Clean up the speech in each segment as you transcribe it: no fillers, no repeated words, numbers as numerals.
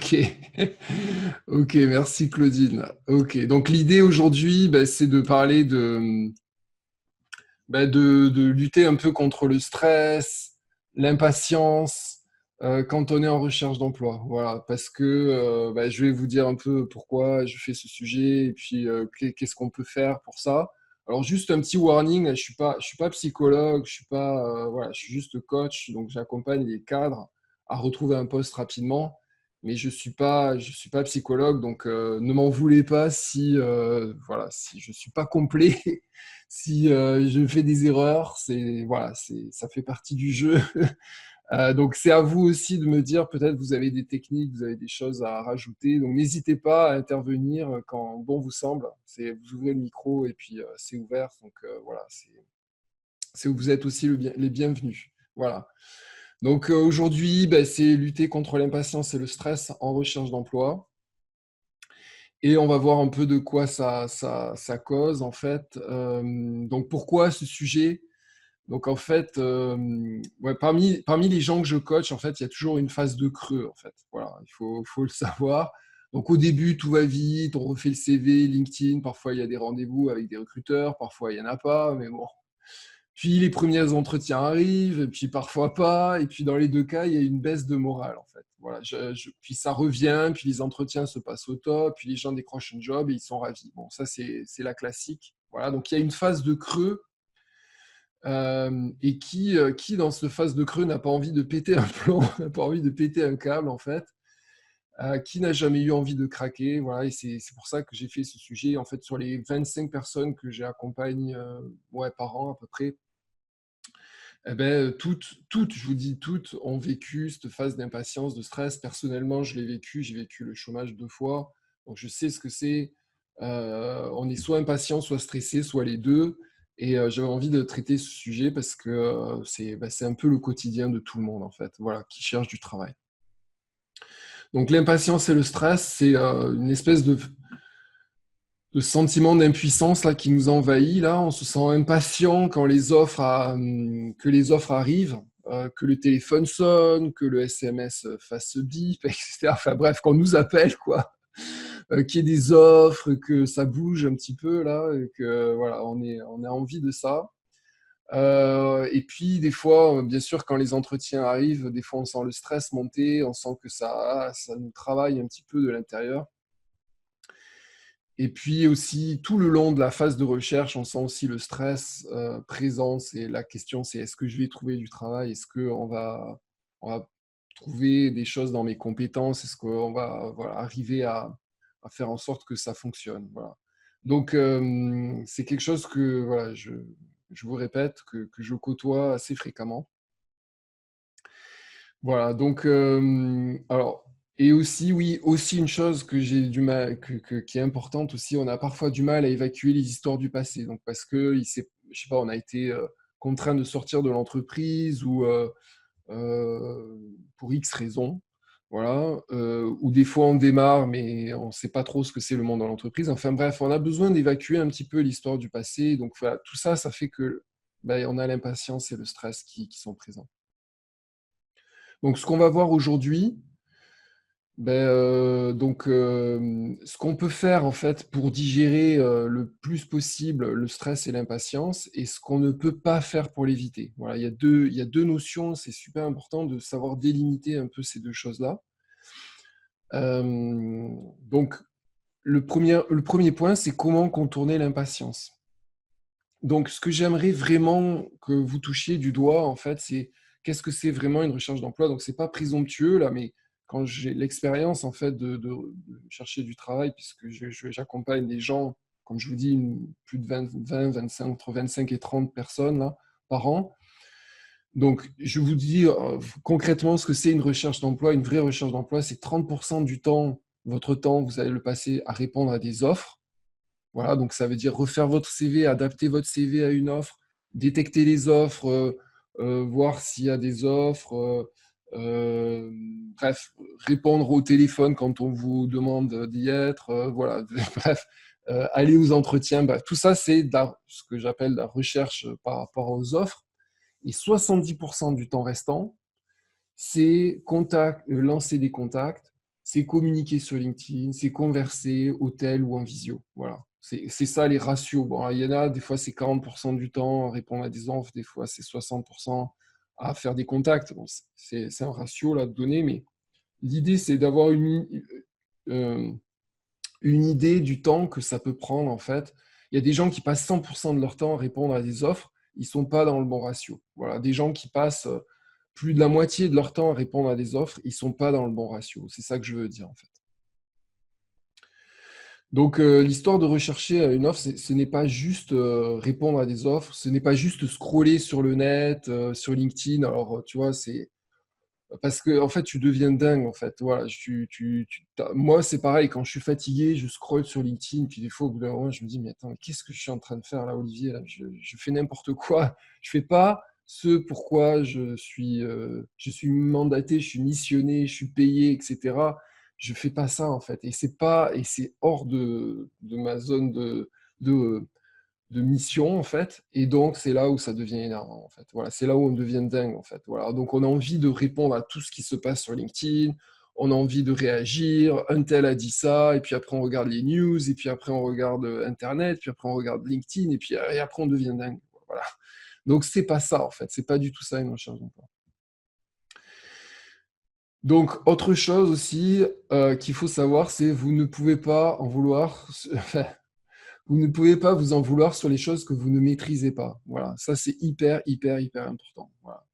Ok, ok, merci Claudine. Ok, donc l'idée aujourd'hui, c'est de parler de lutter un peu contre le stress, l'impatience, quand on est en recherche d'emploi. Voilà, parce que je vais vous dire un peu pourquoi je fais ce sujet et puis qu'est-ce qu'on peut faire pour ça. Alors juste un petit warning, je suis pas psychologue, je suis pas, voilà, je suis juste coach, donc j'accompagne les cadres à retrouver un poste rapidement. Mais je suis pas psychologue, donc ne m'en voulez pas si, voilà, si je suis pas complet. Si je fais des erreurs, voilà, ça fait partie du jeu. Donc c'est à vous aussi de me dire, peut-être vous avez des techniques, vous avez des choses à rajouter. Donc n'hésitez pas à intervenir quand bon vous semble. Vous ouvrez le micro et puis c'est ouvert. Donc voilà, vous êtes aussi les bienvenus. Voilà. Donc aujourd'hui, c'est lutter contre l'impatience et le stress en recherche d'emploi. Et on va voir un peu de quoi ça cause, en fait. Donc, pourquoi ce sujet? Donc, en fait, ouais, parmi les gens que je coach, en fait, il y a toujours une phase de creux, en fait. Voilà, faut le savoir. Donc, au début, tout va vite, on refait le CV, LinkedIn, parfois il y a des rendez-vous avec des recruteurs, parfois il n'y en a pas, mais bon, puis les premiers entretiens arrivent, et puis parfois pas, et puis dans les deux cas, il y a une baisse de morale en fait. Voilà, puis ça revient, puis les entretiens se passent au top, puis les gens décrochent un job et ils sont ravis. Bon, ça c'est la classique. Voilà, donc il y a une phase de creux, et qui dans cette phase de creux n'a pas envie de péter un plomb, n'a pas envie de péter un câble en fait, qui n'a jamais eu envie de craquer. Voilà, et c'est pour ça que j'ai fait ce sujet. En fait, sur les 25 personnes que j'accompagne ouais, par an à peu près, eh ben, toutes, je vous dis toutes, ont vécu cette phase d'impatience, de stress. Personnellement, je l'ai vécu, j'ai vécu le chômage 2 fois, donc je sais ce que c'est. On est soit impatient, soit stressé, soit les deux. Et j'avais envie de traiter ce sujet parce que c'est un peu le quotidien de tout le monde, en fait, voilà, qui cherche du travail. Donc l'impatience et le stress, c'est une espèce de sentiment d'impuissance là qui nous envahit. Là, on se sent impatient quand que les offres arrivent, que le téléphone sonne, que le SMS fasse bip, etc. Enfin bref, qu'on nous appelle, quoi. Qu'il y ait des offres, que ça bouge un petit peu là, et que voilà, on a envie de ça. Et puis des fois, bien sûr, quand les entretiens arrivent, des fois on sent le stress monter, on sent que ça nous travaille un petit peu de l'intérieur. Et puis aussi, tout le long de la phase de recherche, on sent aussi le stress présent. C'est la question, c'est est-ce que je vais trouver du travail? Est-ce on va trouver des choses dans mes compétences? Est-ce qu'on va voilà, arriver à faire en sorte que ça fonctionne? Voilà. Donc, c'est quelque chose que voilà, je vous répète, que je côtoie assez fréquemment. Voilà, donc, alors, et aussi, oui, aussi une chose que j'ai du mal, qui est importante aussi, on a parfois du mal à évacuer les histoires du passé. Donc, parce que, je sais pas, on a été contraint de sortir de l'entreprise ou pour X raisons, voilà, ou des fois on démarre, mais on ne sait pas trop ce que c'est le monde dans l'entreprise. Enfin bref, on a besoin d'évacuer un petit peu l'histoire du passé. Donc voilà, tout ça, ça fait que on a l'impatience et le stress qui sont présents. Donc, ce qu'on va voir aujourd'hui, ce qu'on peut faire en fait pour digérer le plus possible le stress et l'impatience, et ce qu'on ne peut pas faire pour l'éviter. Voilà, il y a deux notions, c'est super important de savoir délimiter un peu ces deux choses-là. Euh, donc, le premier point, c'est comment contourner l'impatience. Donc, ce que j'aimerais vraiment que vous touchiez du doigt, en fait, c'est qu'est-ce que c'est vraiment une recherche d'emploi. Donc, c'est pas présomptueux, là, mais quand j'ai l'expérience, en fait, de chercher du travail, puisque j'accompagne des gens, comme je vous dis, plus de 25, entre 25 et 30 personnes, là, par an. Donc, je vous dis concrètement ce que c'est une recherche d'emploi. Une vraie recherche d'emploi, c'est 30% du temps, votre temps, vous allez le passer à répondre à des offres. Voilà, donc ça veut dire refaire votre CV, adapter votre CV à une offre, détecter les offres, voir s'il y a des offres, bref, répondre au téléphone quand on vous demande d'y être, voilà, bref, aller aux entretiens, bref, tout ça c'est ce que j'appelle la recherche par rapport aux offres. Et 70% du temps restant, c'est lancer des contacts, c'est communiquer sur LinkedIn, c'est converser au tel ou en visio. Voilà. C'est ça les ratios. Bon, il y en a, des fois, c'est 40% du temps à répondre à des offres, des fois, c'est 60% à faire des contacts. Bon, c'est un ratio là, de données, mais l'idée, c'est d'avoir euh, une idée du temps que ça peut prendre, en fait. Il y a des gens qui passent 100% de leur temps à répondre à des offres, ils ne sont pas dans le bon ratio. Voilà. Des gens qui passent plus de la moitié de leur temps à répondre à des offres, ils ne sont pas dans le bon ratio. C'est ça que je veux dire, en fait. Donc, l'histoire de rechercher une offre, ce n'est pas juste répondre à des offres, ce n'est pas juste scroller sur le net, sur LinkedIn. Alors, tu vois, c'est parce que en fait, tu deviens dingue. En fait, voilà, moi, c'est pareil. Quand je suis fatigué, je scrolle sur LinkedIn, puis des fois, au bout d'un moment, je me dis, mais attends, mais qu'est-ce que je suis en train de faire là, Olivier là, je fais n'importe quoi. Je fais pas ce pourquoi je suis mandaté, je suis missionné, je suis payé, etc. Je fais pas ça en fait, et c'est hors de ma zone de, de mission en fait, et donc c'est là où ça devient énervant en fait. Voilà, c'est là où on devient dingue en fait. Voilà, donc on a envie de répondre à tout ce qui se passe sur LinkedIn, on a envie de réagir, un tel a dit ça, et puis après on regarde les news, et puis après on regarde Internet, puis après on regarde LinkedIn, et après on devient dingue. Voilà. Donc c'est pas ça en fait, c'est pas du tout ça une recherche d'emploi. Donc, autre chose aussi qu'il faut savoir, c'est vous ne pouvez pas en vouloir, enfin, vous ne pouvez pas vous en vouloir sur les choses que vous ne maîtrisez pas. Voilà, ça c'est hyper, hyper, hyper important. Voilà.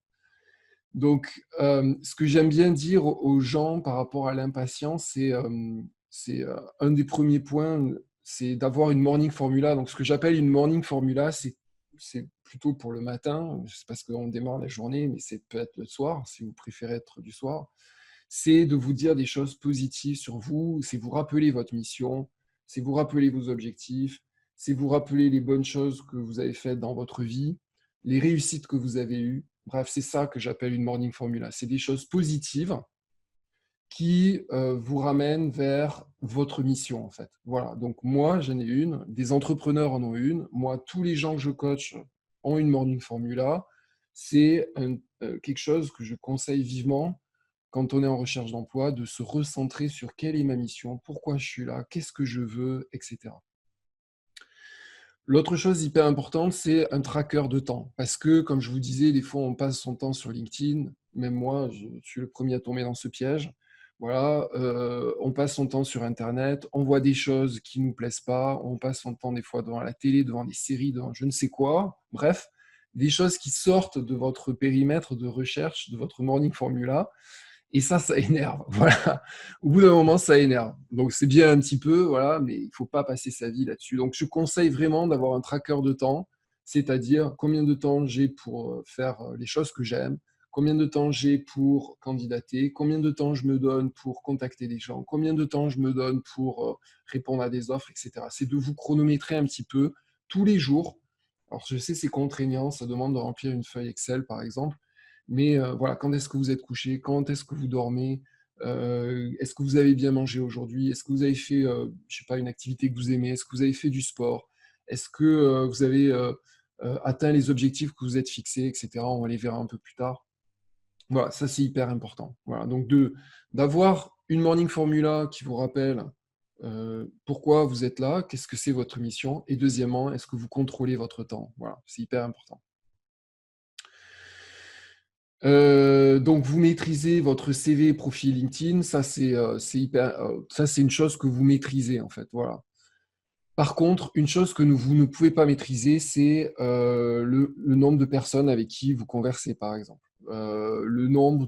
Donc, ce que j'aime bien dire aux gens par rapport à l'impatience, c'est un des premiers points, c'est d'avoir une morning formula. Donc, ce que j'appelle une morning formula, c'est plutôt pour le matin, c'est parce qu'on démarre la journée, mais c'est peut-être le soir, si vous préférez être du soir. C'est de vous dire des choses positives sur vous, c'est vous rappeler votre mission, c'est vous rappeler vos objectifs, c'est vous rappeler les bonnes choses que vous avez faites dans votre vie, les réussites que vous avez eues. Bref, c'est ça que j'appelle une morning formula. C'est des choses positives qui vous ramènent vers votre mission, en fait. Voilà, donc moi, j'en ai une, des entrepreneurs en ont une, moi, tous les gens que je coach ont une morning formula. C'est quelque chose que je conseille vivement quand on est en recherche d'emploi, de se recentrer sur quelle est ma mission, pourquoi je suis là, qu'est-ce que je veux, etc. L'autre chose hyper importante, c'est un tracker de temps. Parce que, comme je vous disais, des fois, on passe son temps sur LinkedIn. Même moi, je suis le premier à tomber dans ce piège. Voilà, on passe son temps sur Internet, on voit des choses qui ne nous plaisent pas, on passe son temps des fois devant la télé, devant des séries, devant je ne sais quoi. Bref, des choses qui sortent de votre périmètre de recherche, de votre morning formula. Et ça énerve. Voilà. Au bout d'un moment, ça énerve. Donc, c'est bien un petit peu, voilà, mais il ne faut pas passer sa vie là-dessus. Donc, je conseille vraiment d'avoir un tracker de temps, c'est-à-dire combien de temps j'ai pour faire les choses que j'aime, combien de temps j'ai pour candidater, combien de temps je me donne pour contacter des gens, combien de temps je me donne pour répondre à des offres, etc. C'est de vous chronométrer un petit peu tous les jours. Alors, je sais, c'est contraignant, ça demande de remplir une feuille Excel, par exemple, mais voilà, quand est-ce que vous êtes couché? Quand est-ce que vous dormez? Est-ce que vous avez bien mangé aujourd'hui? Est-ce que vous avez fait, je sais pas, une activité que vous aimez? Est-ce que vous avez fait du sport? Est-ce que vous avez atteint les objectifs que vous êtes fixés, etc. On les verra un peu plus tard. Voilà, ça c'est hyper important. Voilà, donc d'avoir une morning formula qui vous rappelle pourquoi vous êtes là, qu'est-ce que c'est votre mission, et deuxièmement, est-ce que vous contrôlez votre temps? Voilà, c'est hyper important. Donc vous maîtrisez votre CV et profil LinkedIn, c'est hyper, ça c'est une chose que vous maîtrisez en fait, voilà. Par contre, une chose que vous ne pouvez pas maîtriser, c'est le nombre de personnes avec qui vous conversez, par exemple. Le nombre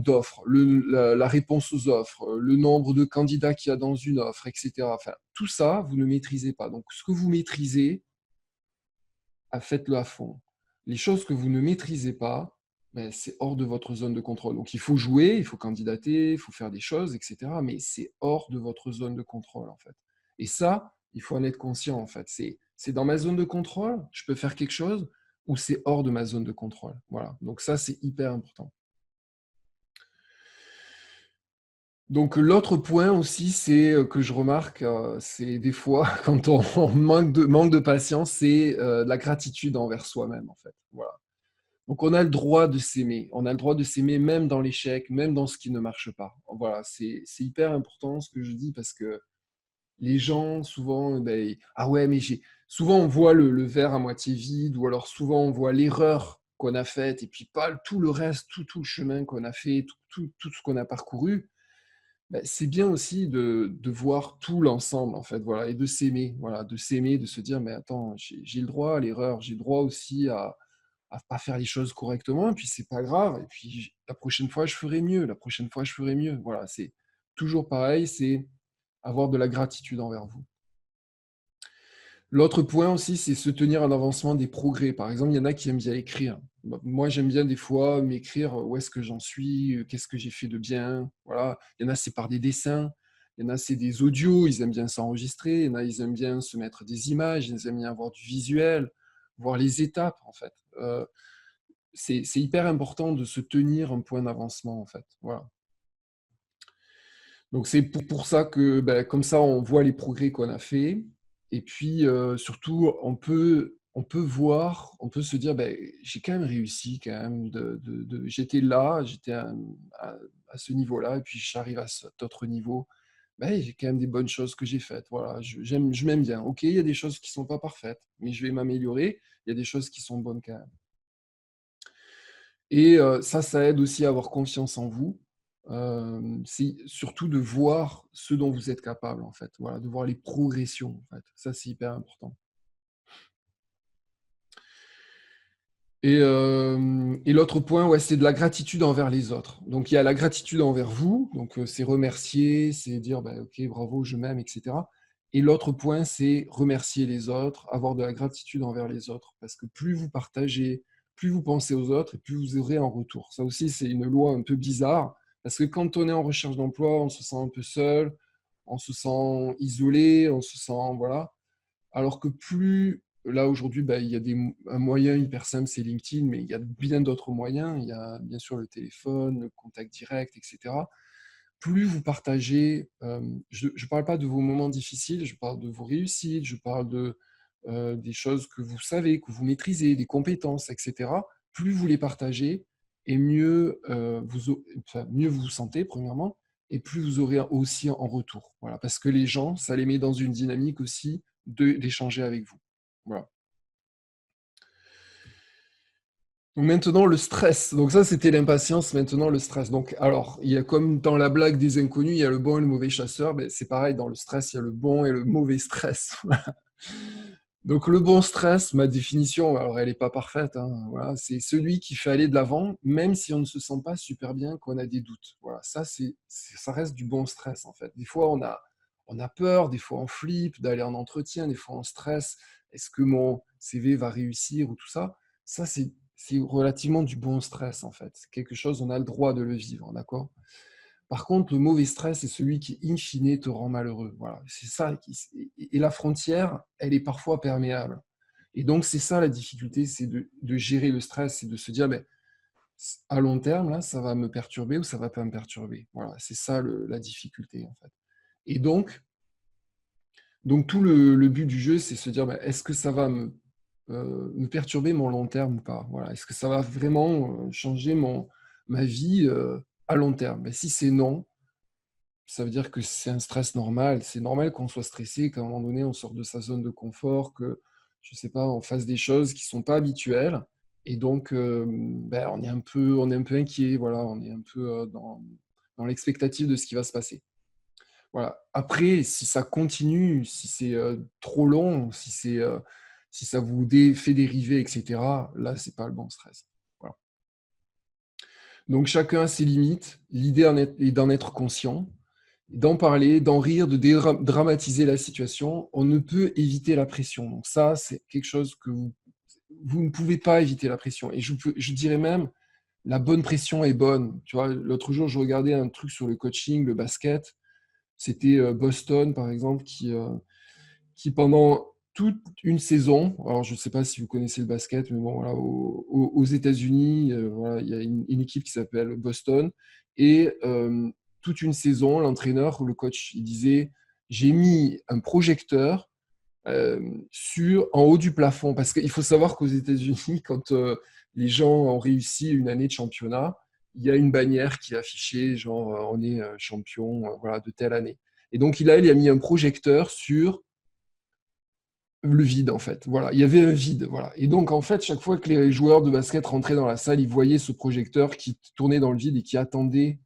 d'offres, la réponse aux offres, le nombre de candidats qu'il y a dans une offre, etc. Enfin, tout ça, vous ne maîtrisez pas. Donc, ce que vous maîtrisez, faites-le à fond. Les choses que vous ne maîtrisez pas, ben, c'est hors de votre zone de contrôle. Donc il faut jouer, il faut candidater, il faut faire des choses, etc. Mais c'est hors de votre zone de contrôle, en fait. Et ça, il faut en être conscient, en fait. C'est dans ma zone de contrôle, je peux faire quelque chose, ou c'est hors de ma zone de contrôle. Voilà. Donc ça, c'est hyper important. Donc l'autre point aussi, c'est que je remarque, c'est des fois quand on manque de patience, c'est la gratitude envers soi-même, en fait. Voilà. Donc, on a le droit de s'aimer. On a le droit de s'aimer même dans l'échec, même dans ce qui ne marche pas. Voilà, c'est hyper important ce que je dis parce que les gens, souvent, ben, ah ouais, mais j'ai. Souvent, on voit le verre à moitié vide ou alors souvent, on voit l'erreur qu'on a faite et puis pas tout le reste, tout le chemin qu'on a fait, tout ce qu'on a parcouru. Ben, c'est bien aussi de voir tout l'ensemble, en fait, voilà, et de s'aimer, voilà, de s'aimer, de se dire, mais attends, j'ai le droit à l'erreur, j'ai le droit aussi à pas faire les choses correctement, et puis c'est pas grave, et puis la prochaine fois, je ferai mieux, la prochaine fois, je ferai mieux. Voilà, c'est toujours pareil, c'est avoir de la gratitude envers vous. L'autre point aussi, c'est se tenir en avancement des progrès. Par exemple, il y en a qui aiment bien écrire. Moi, j'aime bien des fois m'écrire où est-ce que j'en suis, qu'est-ce que j'ai fait de bien. Voilà. Il y en a, c'est par des dessins. Il y en a, c'est des audios. Ils aiment bien s'enregistrer. Il y en a, ils aiment bien se mettre des images. Ils aiment bien avoir du visuel, voir les étapes, en fait. C'est hyper important de se tenir un point d'avancement, en fait. Voilà. Donc c'est pour ça que, ben, comme ça, on voit les progrès qu'on a fait et puis, surtout, on peut voir, on peut se dire: «Beh, j'ai quand même réussi quand même de j'étais là, j'étais à ce niveau-là et puis j'arrive à cet autre niveau. Beh, j'ai quand même des bonnes choses que j'ai faites». Voilà, je m'aime bien. OK, il y a des choses qui sont pas parfaites, mais je vais m'améliorer. Il y a des choses qui sont bonnes quand même. Et ça aide aussi à avoir confiance en vous. C'est surtout de voir ce dont vous êtes capable, en fait. Voilà, de voir les progressions, en fait. Ça, c'est hyper important. Et l'autre point, ouais, c'est de la gratitude envers les autres. Donc il y a la gratitude envers vous, donc c'est remercier, c'est dire: «Bah, OK, bravo, je m'aime» et cetera. Et l'autre point, c'est remercier les autres, avoir de la gratitude envers les autres. Parce que plus vous partagez, plus vous pensez aux autres et plus vous aurez en retour. Ça aussi, c'est une loi un peu bizarre, parce que quand on est en recherche d'emploi, on se sent un peu seul, on se sent isolé, on se sent voilà. Alors que plus là aujourd'hui, bah, il y a un moyen hyper simple, c'est LinkedIn, mais il y a bien d'autres moyens. Il y a bien sûr le téléphone, le contact direct, et cetera. Plus vous partagez, je ne parle pas de vos moments difficiles, je parle de vos réussites, je parle des choses que vous savez, que vous maîtrisez, des compétences, et cetera. Plus vous les partagez et mieux, mieux vous vous sentez premièrement et plus vous aurez aussi en retour. Voilà, parce que les gens, ça les met dans une dynamique aussi d'échanger avec vous. Voilà. Donc maintenant le stress. Donc ça c'était l'impatience, maintenant le stress. Donc alors, il y a comme dans la blague des inconnus, il y a le bon et le mauvais chasseur, ben, c'est pareil dans le stress, il y a le bon et le mauvais stress. Donc le bon stress, ma définition, alors elle n'est pas parfaite, hein, voilà, c'est celui qui fait aller de l'avant, même si on ne se sent pas super bien, qu'on a des doutes. Voilà, ça ça reste du bon stress en fait. Des fois on a peur, des fois on flippe d'aller en entretien, des fois on stresse. Est-ce que mon CV va réussir ou tout ça? Ça c'est relativement du bon stress en fait. C'est quelque chose, on a le droit de le vivre, d'accord? Par contre, le mauvais stress, c'est celui qui, in fine, te rend malheureux. Voilà, c'est ça. Et la frontière, elle est parfois perméable. Et donc, c'est ça la difficulté, c'est de gérer le stress, c'est de se dire, ben, à long terme, là, ça va me perturber ou ça va pas me perturber. Voilà, c'est ça la difficulté, en fait. Et donc tout le but du jeu, c'est se dire, ben, est-ce que ça va me perturber mon long terme ou pas? Voilà, est-ce que ça va vraiment changer ma vie à long terme? Ben, si c'est non, ça veut dire que c'est un stress normal. C'est normal qu'on soit stressé, qu'à un moment donné, on sorte de sa zone de confort, que, je sais pas, on fasse des choses qui sont pas habituelles. Et donc, ben, on est un peu inquiet, voilà, on est un peu dans l'expectative de ce qui va se passer. Voilà. Après, si ça continue, si c'est trop long, si ça vous fait dériver, etc., là, c'est pas le bon stress. Voilà. Donc, chacun a ses limites. L'idée est d'en être conscient, d'en parler, d'en rire, de dramatiser la situation. On ne peut éviter la pression. Donc ça, c'est quelque chose que vous ne pouvez pas éviter la pression. Et je dirais même, la bonne pression est bonne. Tu vois, l'autre jour, je regardais un truc sur le coaching, le basket. C'était Boston, par exemple, qui pendant toute une saison, alors je ne sais pas si vous connaissez le basket, mais bon, voilà, aux États-Unis, voilà, il y a une équipe qui s'appelle Boston, et toute une saison, l'entraîneur ou le coach, il disait, j'ai mis un projecteur en haut du plafond. Parce qu'il faut savoir qu'aux États-Unis, quand les gens ont réussi une année de championnat, il y a une bannière qui est affichée, genre on est champion voilà, de telle année. Et donc il a mis un projecteur sur le vide en fait. Voilà, il y avait un vide. Voilà. Et donc en fait, chaque fois que les joueurs de basket rentraient dans la salle, ils voyaient ce projecteur qui tournait dans le vide et qui attendait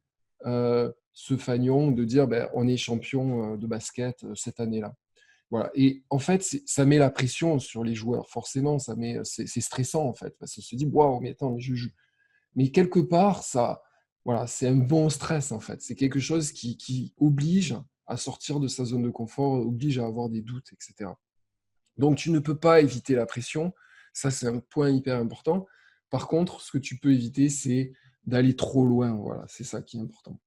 ce fanion de dire ben, on est champion de basket cette année-là. Voilà. Et en fait, ça met la pression sur les joueurs. Forcément, c'est stressant en fait, parce qu'on se dit waouh, mais attends, mais je joue. Mais quelque part, ça, voilà, c'est un bon stress en fait. C'est quelque chose qui oblige à sortir de sa zone de confort, oblige à avoir des doutes, etc. Donc, tu ne peux pas éviter la pression. Ça, c'est un point hyper important. Par contre, ce que tu peux éviter, c'est d'aller trop loin. Voilà, c'est ça qui est important.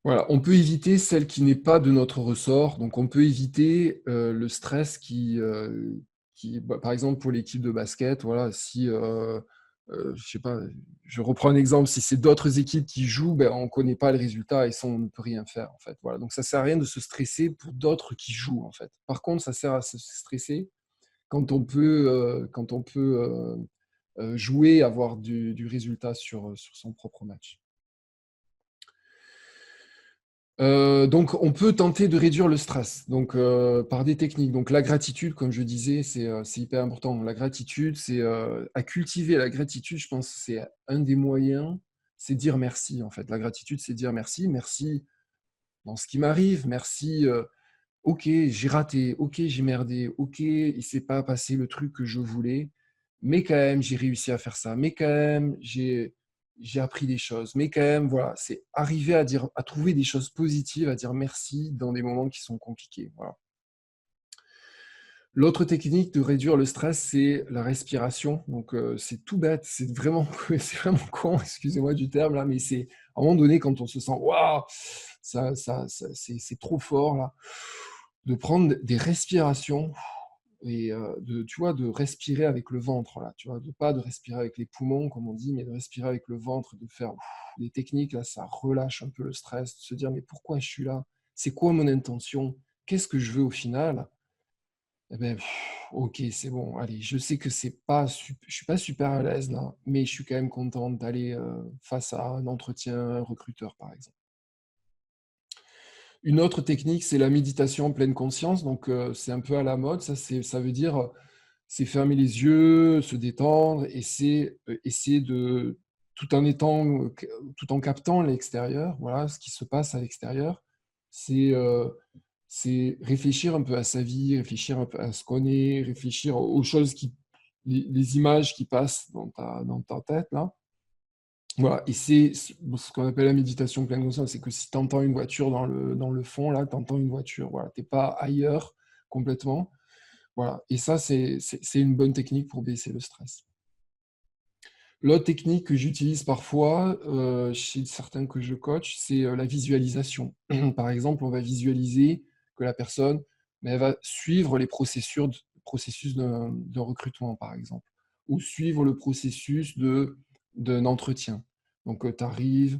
Voilà, on peut éviter celle qui n'est pas de notre ressort. Donc, on peut éviter le stress par exemple, pour l'équipe de basket, voilà, si, je sais pas, je reprends un exemple, si c'est d'autres équipes qui jouent, ben, on ne connaît pas le résultat et ça, on ne peut rien faire, en fait. Voilà. Donc, ça ne sert à rien de se stresser pour d'autres qui jouent, en fait. Par contre, ça sert à se stresser quand on peut jouer, avoir du résultat sur son propre match. Donc, on peut tenter de réduire le stress donc, par des techniques. Donc, la gratitude, comme je disais, c'est hyper important. La gratitude, c'est à cultiver la gratitude, je pense que c'est un des moyens, c'est dire merci, en fait. La gratitude, c'est dire merci. Merci dans ce qui m'arrive. Merci, ok, j'ai raté. Ok, j'ai merdé. Ok, il ne s'est pas passé le truc que je voulais. Mais quand même, j'ai réussi à faire ça. Mais quand même, j'ai appris des choses. Mais quand même, voilà, c'est arriver à trouver des choses positives, à dire merci dans des moments qui sont compliqués. Voilà. L'autre technique de réduire le stress, c'est la respiration. Donc, c'est tout bête, c'est vraiment con, excusez-moi du terme là, mais c'est à un moment donné quand on se sent waouh, c'est trop fort là, de prendre des respirations et tu vois, de respirer avec le ventre là, tu vois, pas de respirer avec les poumons comme on dit, mais de respirer avec le ventre, de faire des techniques là, ça relâche un peu le stress, de se dire mais pourquoi je suis là? C'est quoi mon intention? Qu'est-ce que je veux au final? Eh ben, ok, c'est bon. Allez, je sais que je suis pas super à l'aise là, mais je suis quand même content d'aller face à un entretien, un recruteur par exemple. Une autre technique, c'est la méditation en pleine conscience. Donc, c'est un peu à la mode. Ça veut dire, c'est fermer les yeux, se détendre, et c'est essayer tout en tout en captant l'extérieur, voilà, ce qui se passe à l'extérieur. C'est c'est réfléchir un peu à sa vie, réfléchir un peu à ce qu'on est, réfléchir aux choses les images qui passent dans ta tête, là. Voilà, et c'est ce qu'on appelle la méditation pleine conscience, c'est que si tu entends une voiture dans le fond, là, tu entends une voiture, voilà, tu n'es pas ailleurs complètement. Voilà, et ça, c'est une bonne technique pour baisser le stress. L'autre technique que j'utilise parfois chez certains que je coach, c'est la visualisation. Par exemple, on va visualiser que la personne, mais elle va suivre les processus d'un recrutement, par exemple, ou suivre le processus d'un entretien. Donc, tu arrives,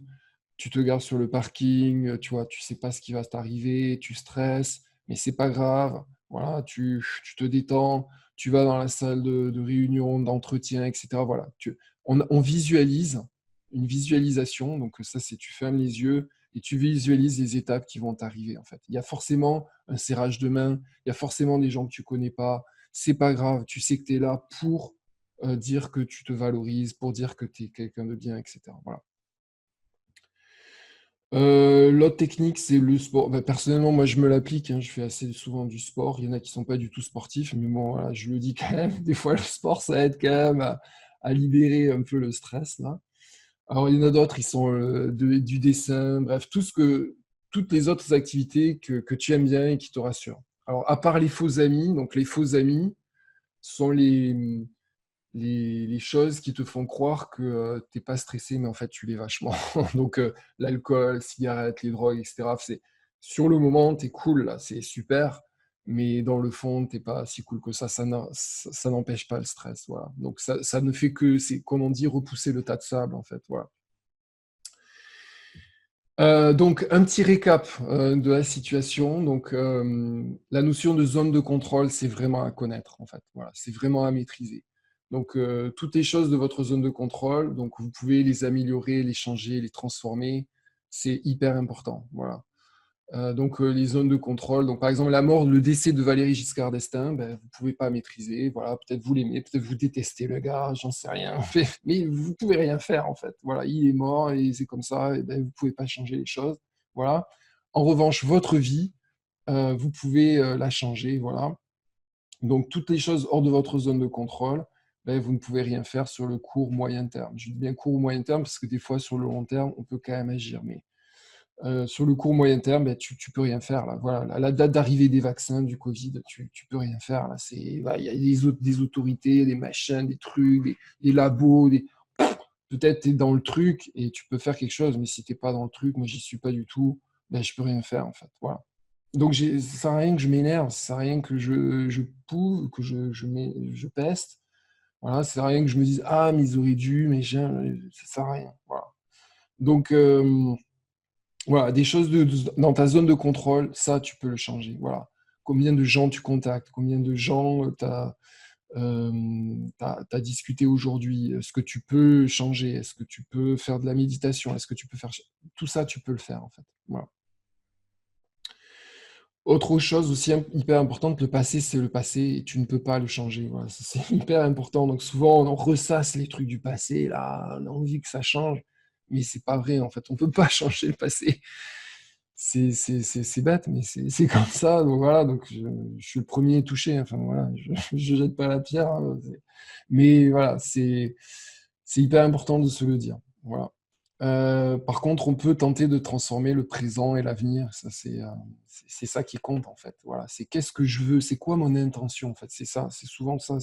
tu te gares sur le parking, tu vois, tu sais pas ce qui va t'arriver, tu stresses, mais c'est pas grave. Voilà, tu te détends, tu vas dans la salle de réunion, d'entretien, etc. Voilà, on visualise une visualisation. Donc ça, c'est tu fermes les yeux et tu visualises les étapes qui vont t'arriver. En fait, il y a forcément un serrage de main, il y a forcément des gens que tu connais pas. C'est pas grave, tu sais que tu es là pour dire que tu te valorises, pour dire que tu es quelqu'un de bien, etc. Voilà. L'autre technique, c'est le sport. Bah, personnellement, moi, je me l'applique, hein. Je fais assez souvent du sport. Il y en a qui sont pas du tout sportifs, mais bon, voilà, je le dis quand même. Des fois, le sport, ça aide quand même à libérer un peu le stress, là. Alors, il y en a d'autres, ils sont du dessin, bref, toutes les autres activités que tu aimes bien et qui te rassurent. Alors, à part les faux amis, donc les faux amis sont les choses qui te font croire que tu n'es pas stressé, mais en fait, tu l'es vachement. Donc, l'alcool, cigarettes, les drogues, etc. Sur le moment, tu es cool, là, c'est super, mais dans le fond, tu n'es pas si cool que ça. Ça n'empêche pas le stress. Voilà. Donc, ça ne fait que, c'est comme on dit, repousser le tas de sable, en fait. Voilà. Donc, un petit récap de la situation. Donc, la notion de zone de contrôle, c'est vraiment à connaître, en fait. Voilà, c'est vraiment à maîtriser. Donc, toutes les choses de votre zone de contrôle, donc vous pouvez les améliorer, les changer, les transformer. C'est hyper important. Voilà. Donc, les zones de contrôle. Donc, par exemple, la mort, le décès de Valéry Giscard d'Estaing, ben, vous ne pouvez pas maîtriser. Voilà, peut-être vous l'aimez, peut-être vous détestez le gars, j'en sais rien. Mais vous ne pouvez rien faire, en fait. Voilà, il est mort et c'est comme ça. Et ben, vous ne pouvez pas changer les choses. Voilà. En revanche, votre vie, vous pouvez la changer. Voilà. Donc, toutes les choses hors de votre zone de contrôle, ben, vous ne pouvez rien faire sur le court, moyen terme. Je dis bien court ou moyen terme parce que des fois, sur le long terme, on peut quand même agir. Mais sur le court moyen terme, ben, tu peux rien faire. Là. Voilà, la date d'arrivée des vaccins, du Covid, tu peux rien faire. Là. Il y a des autorités, des machins, des trucs, des labos. Peut-être tu es dans le truc et tu peux faire quelque chose, mais si tu n'es pas dans le truc, moi j'y suis pas du tout, ben, je peux rien faire en fait. Voilà. Donc ça sert à rien que je m'énerve, ça sert à rien que je pouve, que je peste. Voilà, ça sert à rien que je me dise ah mais ils auraient dû, mais ça sert à rien. Voilà. Donc voilà, des choses dans ta zone de contrôle, ça, tu peux le changer. Voilà. Combien de gens tu contactes, combien de gens tu as, discuté aujourd'hui, ce que tu peux changer, est-ce que tu peux faire de la méditation, est-ce que tu peux faire... Tout ça, tu peux le faire, en fait. Voilà. Autre chose aussi hyper importante, le passé, c'est le passé et tu ne peux pas le changer. Voilà, c'est hyper important. Donc souvent, on ressasse les trucs du passé, là, on a envie que ça change, mais c'est pas vrai, en fait. On peut pas changer le passé. C'est bête, mais c'est comme ça. Donc voilà, donc je suis le premier touché. Enfin voilà, je jette pas la pierre. Hein, mais voilà, c'est hyper important de se le dire. Voilà. Par contre, on peut tenter de transformer le présent et l'avenir. Ça, c'est ça qui compte en fait. Voilà, c'est qu'est-ce que je veux, c'est quoi mon intention en fait. C'est ça, c'est souvent ça.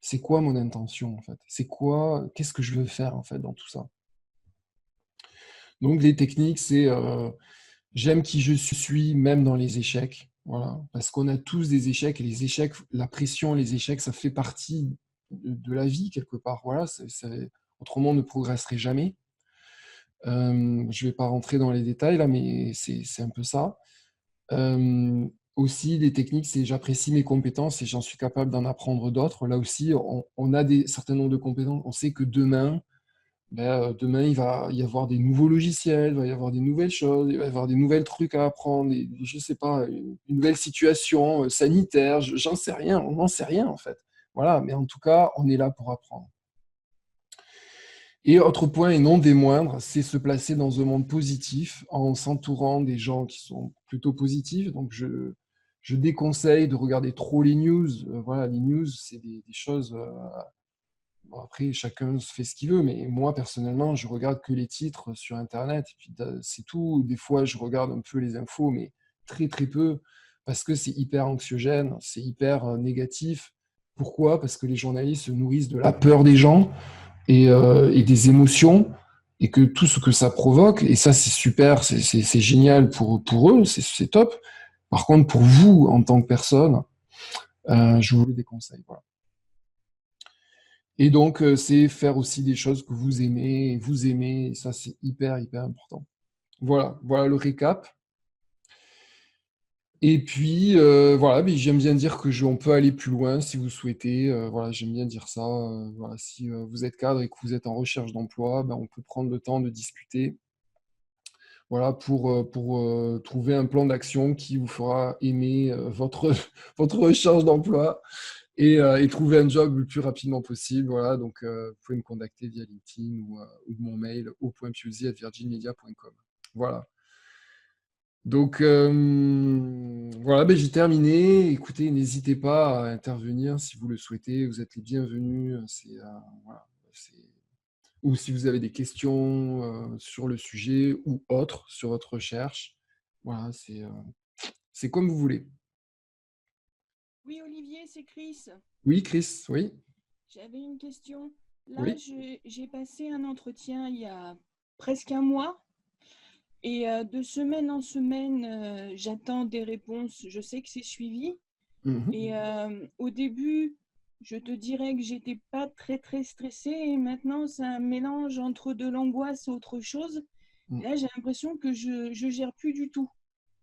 C'est quoi mon intention en fait. C'est quoi, qu'est-ce que je veux faire en fait dans tout ça. Donc les techniques, c'est j'aime qui je suis, même dans les échecs. Voilà. Parce qu'on a tous des échecs, et les échecs, la pression, les échecs, ça fait partie de la vie, quelque part. Voilà, autrement, on ne progresserait jamais. Je ne vais pas rentrer dans les détails, là, mais c'est un peu ça. Aussi, les techniques, c'est j'apprécie mes compétences et j'en suis capable d'en apprendre d'autres. Là aussi, on a des certains nombres de compétences. On sait que demain, il va y avoir des nouveaux logiciels, il va y avoir des nouvelles choses, il va y avoir des nouvelles trucs à apprendre, je ne sais pas, une nouvelle situation sanitaire, j'en sais rien, on n'en sait rien en fait. Voilà, mais en tout cas, on est là pour apprendre. Et autre point, et non des moindres, c'est se placer dans un monde positif en s'entourant des gens qui sont plutôt positifs. Donc, je déconseille de regarder trop les news. Voilà, les news, c'est des choses bon, après, chacun se fait ce qu'il veut, mais moi, personnellement, je regarde que les titres sur Internet, et puis c'est tout. Des fois, je regarde un peu les infos, mais très, très peu, parce que c'est hyper anxiogène, c'est hyper négatif. Pourquoi? Parce que les journalistes se nourrissent de la peur des gens et des émotions, et que tout ce que ça provoque, et ça, c'est super, c'est génial pour eux, c'est top. Par contre, pour vous, en tant que personne, je vous le déconseille. Voilà. Et donc, c'est faire aussi des choses que vous aimez, et ça, c'est hyper, hyper important. Voilà, voilà le récap. Et puis, voilà, mais j'aime bien dire on peut aller plus loin si vous souhaitez. Voilà, j'aime bien dire ça. Voilà, si vous êtes cadre et que vous êtes en recherche d'emploi, ben, on peut prendre le temps de discuter. Voilà, pour trouver un plan d'action qui vous fera aimer votre recherche d'emploi et trouver un job le plus rapidement possible. Voilà, donc vous pouvez me contacter via LinkedIn ou mon mail au.piuzi@virginmedia.com. Voilà. Donc voilà, ben, j'ai terminé. Écoutez, n'hésitez pas à intervenir si vous le souhaitez. Vous êtes les bienvenus. Voilà, ou si vous avez des questions sur le sujet ou autres sur votre recherche. Voilà, c'est comme vous voulez. Oui, Olivier, c'est Chris. Oui, Chris, oui, J'avais une question. Là, oui. j'ai passé un entretien il y a presque un mois et de semaine en semaine, j'attends des réponses. Je sais que c'est suivi Mhm. et au début, je te dirais que j'étais pas très très stressée et maintenant c'est un mélange entre de l'angoisse et autre chose. Mm. Là, j'ai l'impression que je gère plus du tout.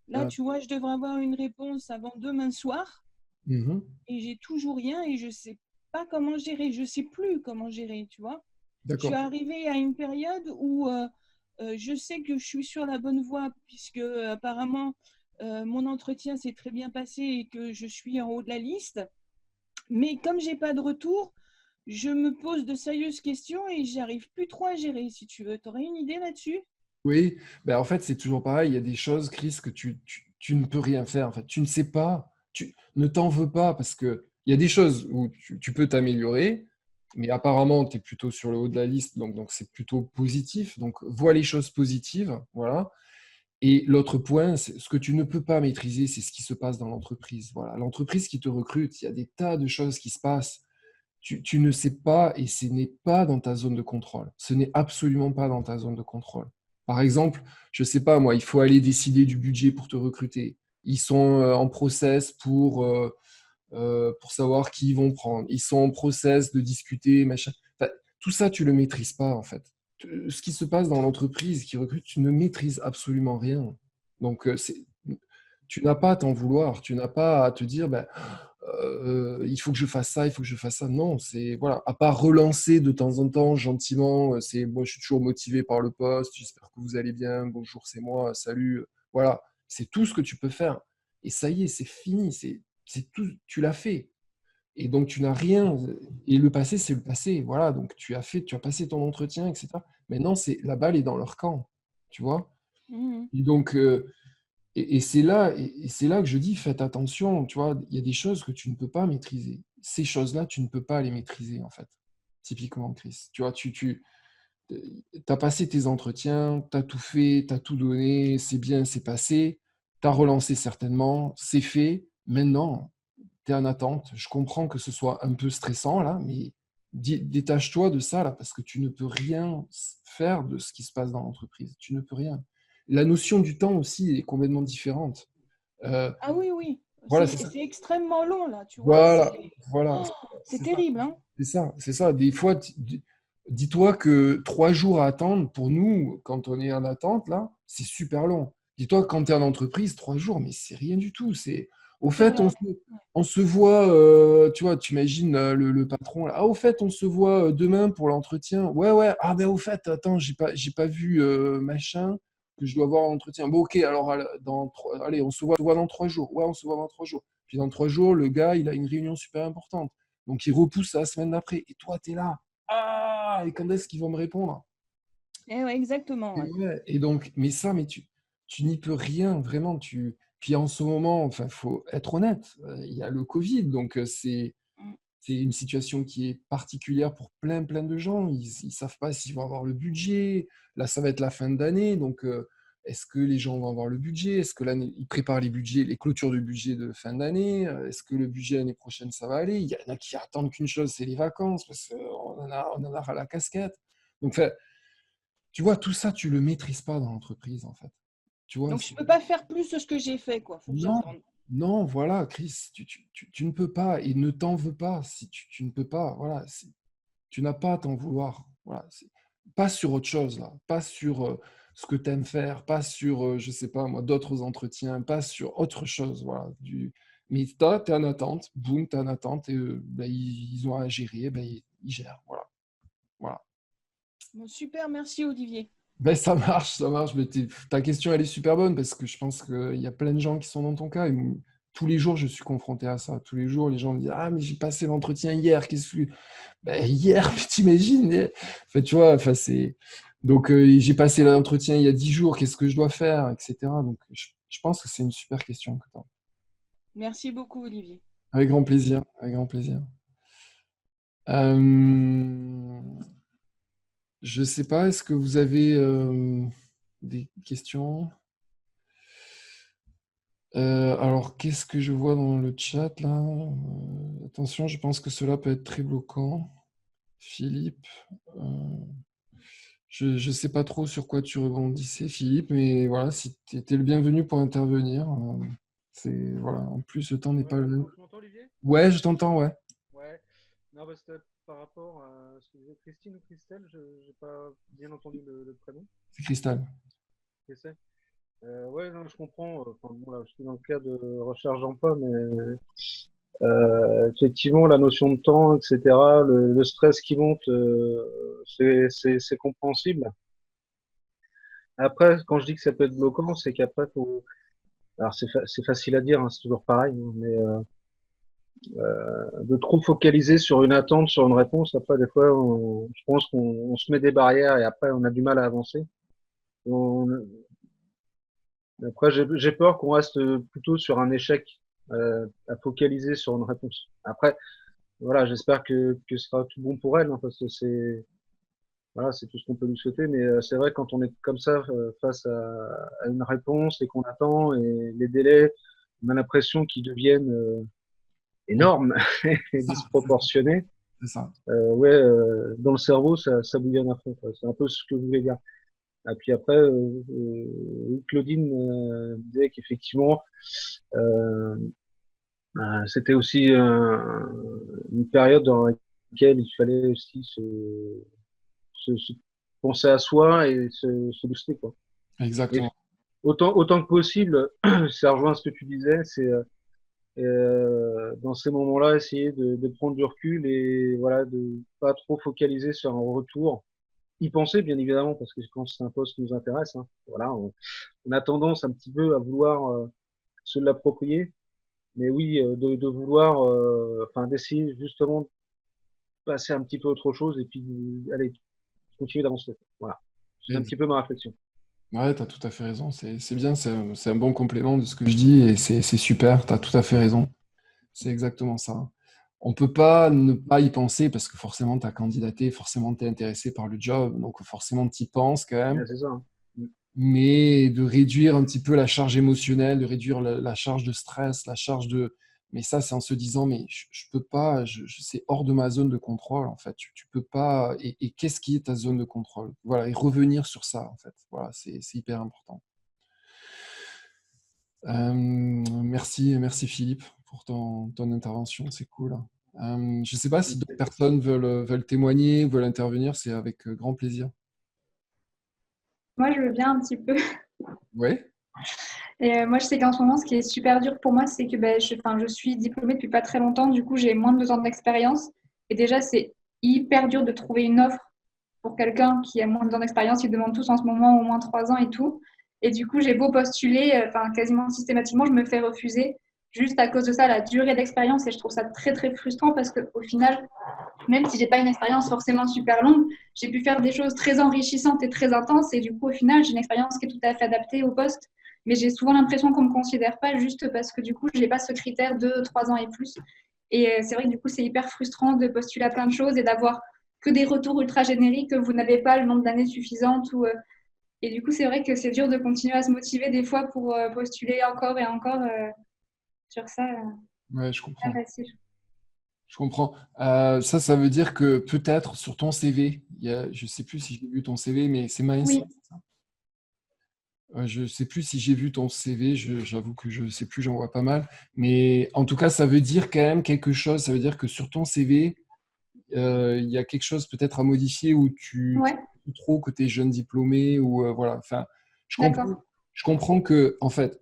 Là, Ah, tu vois, je devrais avoir une réponse avant demain soir mhm. et j'ai toujours rien et je sais pas comment gérer. Je sais plus comment gérer, tu vois. Je suis D'accord. arrivée à une période où je sais que je suis sur la bonne voie puisque apparemment mon entretien s'est très bien passé et que je suis en haut de la liste. Mais comme j'ai pas de retour, je me pose de sérieuses questions et j'arrive plus trop à gérer, si tu veux. Tu aurais une idée là-dessus? Oui, ben en fait, c'est toujours pareil. Il y a des choses, Chris, que tu ne peux rien faire. En fait, tu ne sais pas. Tu ne t'en veux pas parce que il y a des choses où tu peux t'améliorer, mais apparemment, tu es plutôt sur le haut de la liste, donc c'est plutôt positif. Donc, vois les choses positives. Voilà. Et l'autre point, c'est ce que tu ne peux pas maîtriser, c'est ce qui se passe dans l'entreprise. Voilà. L'entreprise qui te recrute, il y a des tas de choses qui se passent. Tu ne sais pas et ce n'est pas dans ta zone de contrôle. Ce n'est absolument pas dans ta zone de contrôle. Par exemple, je ne sais pas moi, il faut aller décider du budget pour te recruter. Ils sont en process pour savoir qui ils vont prendre. Ils sont en process de discuter, machin. Enfin, tout ça, tu ne le maîtrises pas en fait. Ce qui se passe dans l'entreprise qui recrute, tu ne maîtrises absolument rien. Donc, tu n'as pas à t'en vouloir. Tu n'as pas à te dire, ben, il faut que je fasse ça, il faut que je fasse ça. Non, c'est voilà, à part relancer de temps en temps gentiment, c'est moi je suis toujours motivé par le poste, j'espère que vous allez bien, bonjour, c'est moi, salut. Voilà, c'est tout ce que tu peux faire. Et ça y est, c'est fini, c'est tout, tu l'as fait. Et donc tu n'as rien. Et le passé, c'est le passé. Voilà, donc tu as fait, tu as passé ton entretien, etc. Maintenant, c'est la balle est dans leur camp, tu vois. Mhm. Et donc, et c'est là que je dis, faites attention, tu vois, il y a des choses que tu ne peux pas maîtriser. Ces choses-là, tu ne peux pas les maîtriser, en fait. Typiquement, Chris. Tu vois, tu as passé tes entretiens, tu as tout fait, tu as tout donné, c'est bien, c'est passé, tu as relancé certainement, c'est fait. Maintenant, tu es en attente. Je comprends que ce soit un peu stressant, là, mais détache-toi de ça, là, parce que tu ne peux rien faire de ce qui se passe dans l'entreprise. Tu ne peux rien. La notion du temps aussi est complètement différente. Euh, Ah oui, oui. voilà, c'est ça. C'est extrêmement long, là, tu vois. Voilà, voilà, Oh, c'est c'est ça. terrible, hein? C'est ça, c'est ça. Des fois, dis-toi que 3 jours à attendre, pour nous, quand on est en attente, là, c'est super long. Dis-toi que quand tu es en entreprise, 3 jours, mais c'est rien du tout. C'est, au C'est fait, vrai. on se voit, tu vois, tu imagines le patron, là. Ah, au fait, on se voit demain pour l'entretien. Ouais, ouais. Ah, ben, au fait, attends, j'ai pas vu machin que je dois voir en entretien. Bon, ok, alors, allez, on se voit dans 3 jours. Ouais, on se voit dans 3 jours. Puis dans 3 jours, le gars, il a une réunion super importante. Donc, il repousse la semaine d'après. Et toi, tu es là. Ah, et quand est-ce qu'ils vont me répondre? Eh ouais, exactement, Et, ouais. ouais, et donc, mais ça, mais tu n'y peux rien, vraiment. Puis en ce moment, enfin, faut être honnête, il y a le Covid, donc Mm. c'est une situation qui est particulière pour plein, plein de gens. Ils ne savent pas s'ils vont avoir le budget. Là, ça va être la fin d'année, donc est-ce que les gens vont avoir le budget? Est-ce que l'année, ils préparent les budgets, les clôtures de budget de fin d'année? Est-ce que le budget l'année prochaine, ça va aller? Il y en a qui attendent qu'une chose, c'est les vacances, parce qu'on en a ras la casquette. Donc, enfin, tu vois, tout ça, tu le maîtrises pas dans l'entreprise, en fait. Tu vois, Donc, je peux pas faire plus de ce que j'ai fait, quoi. Faut que non, j'attende. non, voilà, Chris, tu ne peux pas et ne t'en veux pas si tu ne peux pas. Voilà, tu n'as pas à t'en vouloir. Voilà, pas sur autre chose, là, pas sur ce que tu aimes faire, pas sur, je sais pas moi, d'autres entretiens, pas sur autre chose. Voilà, mais toi, tu es en attente, boum, tu es en attente et ben, ils ont à gérer, ben, ils gèrent. Voilà, voilà. Bon, super, merci Olivier. Ben, ça marche, ça marche. Mais ta question, elle est super bonne parce que je pense qu'il y a plein de gens qui sont dans ton cas. Tous les jours, je suis confronté à ça. Tous les jours, les gens me disent: Ah, mais j'ai passé l'entretien hier. Qu'est-ce que. Ben, hier, mais t'imagines? Enfin, tu vois, enfin, c'est. Donc, j'ai passé l'entretien il y a 10 jours. Qu'est-ce que je dois faire, etc. Donc, je pense que c'est une super question que t'as. Merci beaucoup, Olivier. Avec grand plaisir. Avec grand plaisir. Euh, je sais pas, est-ce que vous avez des questions? Alors, qu'est-ce que je vois dans le chat là? Attention, je pense que cela peut être très bloquant. Philippe, euh, je ne sais pas trop sur quoi tu rebondissais, Philippe, mais voilà, si tu étais le bienvenu pour intervenir. Voilà. En plus, le temps n'est Ouais, pas le même. tu m'entends, Olivier? Ouais, je t'entends, ouais. Ouais. Non, parce que par rapport à ce que disait Christine ou Christelle, je n'ai pas bien entendu le prénom. C'est Cristal. encaissé. Ouais, non, je comprends. Enfin, bon, là, je suis dans le cas de recherche d'emploi, mais effectivement, la notion de temps, etc., le stress qui monte, c'est compréhensible. Après, quand je dis que ça peut être bloquant, c'est qu'après, faut. Alors, c'est facile à dire, hein, c'est toujours pareil, hein, mais de trop focaliser sur une attente, sur une réponse, après, des fois, je pense qu'on se met des barrières et après, on a du mal à avancer. On- Après, j'ai peur qu'on reste plutôt sur un échec à focaliser sur une réponse. Après, voilà, j'espère que ce sera tout bon pour elle, hein, parce que c'est tout ce qu'on peut lui souhaiter. Mais c'est vrai, quand on est comme ça face à une réponse et qu'on attend et les délais, on a l'impression qu'ils deviennent Oui, énormes et c'est ça, disproportionnés. c'est ça. Ouais, dans le cerveau, ça bouillonne à fond, quoi. C'est un peu ce que je voulais dire. Et puis après, Claudine disait qu'effectivement, euh, c'était aussi une période dans laquelle il fallait aussi se penser à soi et se booster, quoi. Et Exactement. autant que possible, ça rejoint ce que tu disais, c'est dans ces moments-là, essayer de prendre du recul et voilà, de pas trop focaliser sur un retour. Y penser, bien évidemment, parce que quand c'est un poste qui nous intéresse, hein, voilà, on a tendance un petit peu à vouloir se l'approprier. Mais oui, de vouloir, enfin, d'essayer justement de passer un petit peu à autre chose et puis, allez, continuer d'avancer. Voilà. C'est un Ex- petit peu ma réflexion. Ouais, tu as tout à fait raison. C'est bien, c'est un bon complément de ce que je dis et c'est super, tu as tout à fait raison. C'est exactement ça. On peut pas ne pas y penser parce que forcément tu as candidaté, forcément tu es intéressé par le job, donc forcément tu y penses quand même. Ouais, c'est ça, hein. Mais de réduire un petit peu la charge émotionnelle, de réduire la charge de stress, la charge de... Mais ça, c'est en se disant, mais je peux pas, c'est hors de ma zone de contrôle, en fait. Tu peux pas... Et qu'est-ce qui est ta zone de contrôle? Voilà, et revenir sur ça, en fait. Voilà, c'est hyper important. Merci Philippe pour ton intervention, c'est cool. Je ne sais pas si d'autres personnes veulent témoigner, veulent intervenir, c'est avec grand plaisir. Moi, je veux bien un petit peu. Ouais, Et moi, je sais qu'en ce moment, ce qui est super dur pour moi, c'est que ben, enfin, je suis diplômée depuis pas très longtemps. Du coup, j'ai moins de 2 ans d'expérience. Et déjà, c'est hyper dur de trouver une offre pour quelqu'un qui a moins de 2 ans d'expérience. Ils demandent tous en ce moment au moins 3 ans et tout. Et du coup, j'ai beau postuler, enfin, quasiment systématiquement, je me fais refuser juste à cause de ça, la durée d'expérience. Et je trouve ça très, très frustrant parce qu'au final, même si j'ai pas une expérience forcément super longue, j'ai pu faire des choses très enrichissantes et très intenses. Et du coup, au final, j'ai une expérience qui est tout à fait adaptée au poste. Mais j'ai souvent l'impression qu'on ne me considère pas juste parce que du coup, je n'ai pas ce critère de 3 ans et plus. Et c'est vrai que du coup, c'est hyper frustrant de postuler à plein de choses et d'avoir que des retours ultra génériques, que vous n'avez pas le nombre d'années suffisantes. Et du coup, c'est vrai que c'est dur de continuer à se motiver des fois pour postuler encore et encore sur ça. ouais, je Pas comprends. facile. Je comprends. Ça veut dire que peut-être sur ton CV, je ne sais plus si j'ai vu ton CV, mais c'est Oui, Mindset. Je ne sais plus si j'ai vu ton CV, j'avoue que je ne sais plus, j'en vois pas mal. Mais en tout cas, ça veut dire quand même quelque chose. Ça veut dire que sur ton CV, il y a quelque chose peut-être à modifier où tu ouais, dis trop que tu es jeune diplômé ou voilà. Enfin, je d'accord. comprends, je comprends que, en fait,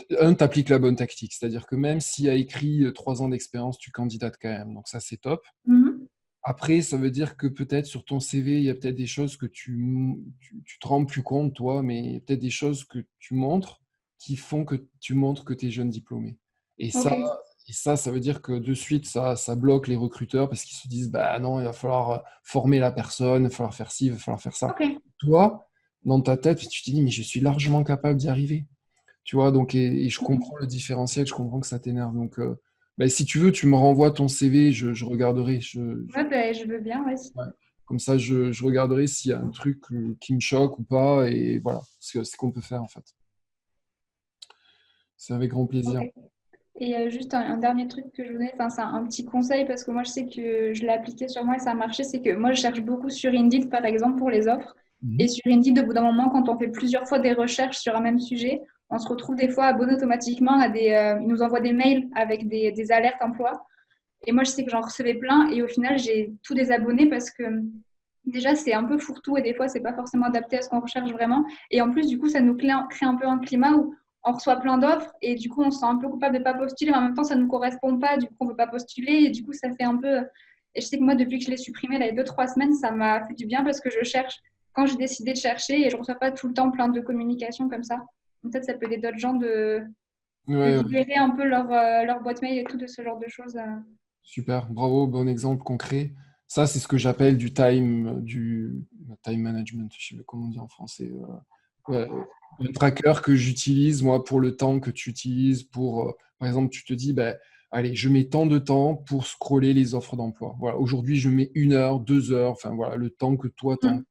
tu appliques la bonne tactique. C'est-à-dire que même s'il y a écrit 3 ans d'expérience, tu candidates quand même. Donc ça, c'est top. Mhm. Après, ça veut dire que peut-être sur ton CV, il y a peut-être des choses que tu te rends plus compte, toi, mais il y a peut-être des choses que tu montres qui font que tu montres que tu es jeune diplômé. Et Ok, ça, ça veut dire que de suite, ça bloque les recruteurs parce qu'ils se disent, bah non, il va falloir former la personne, il va falloir faire ci, il va falloir faire ça. ok. Toi, dans ta tête, tu te dis, mais je suis largement capable d'y arriver. Tu vois, donc, et je comprends le différentiel, je comprends que ça t'énerve. Donc, bah, si tu veux, tu me renvoies ton CV, je regarderai. Ouais, ben, je veux bien, ouais. Ouais. Comme ça, je regarderai s'il y a un truc qui me choque ou pas, et voilà, c'est ce qu'on peut faire en fait. C'est avec grand Ok. plaisir. Et juste un dernier truc que je voulais, enfin, c'est un petit conseil parce que moi je sais que je l'ai appliqué sur moi et ça a marché, c'est que moi je cherche beaucoup sur Indeed par exemple pour les offres. Et Mhm. sur Indeed, au bout d'un moment, quand on fait plusieurs fois des recherches sur un même sujet, on se retrouve des fois abonné automatiquement à ils nous envoient des mails avec des alertes emploi. Et moi je sais que j'en recevais plein et au final j'ai tout désabonné parce que déjà, c'est un peu fourre-tout et des fois, c'est pas forcément adapté à ce qu'on recherche vraiment. Et en plus, du coup, ça nous crée un peu un climat où on reçoit plein d'offres et du coup, on se sent un peu coupable de pas postuler. Mais en même temps, ça ne nous correspond pas, du coup, on ne veut pas postuler et du coup, ça fait un peu. Et je sais que moi, depuis que je l'ai supprimé, là, il y a 2-3 semaines, ça m'a fait du bien parce que je cherche quand j'ai décidé de chercher et je ne reçois pas tout le temps plein de communications comme ça. Donc, peut-être ça peut aider d'autres gens de Ouais, ouais, libérer un peu leur boîte mail et tout de ce genre de choses. super, bravo, bon exemple concret. Ça, c'est ce que j'appelle du time management, je sais pas comment on dit en français. Ouais, un tracker que j'utilise, moi, pour le temps que tu utilises, par exemple, tu te dis, ben, allez, je mets tant de temps pour scroller les offres d'emploi. Voilà, aujourd'hui, je mets 1 heure, 2 heures, enfin voilà, le temps que toi, t'en Mm.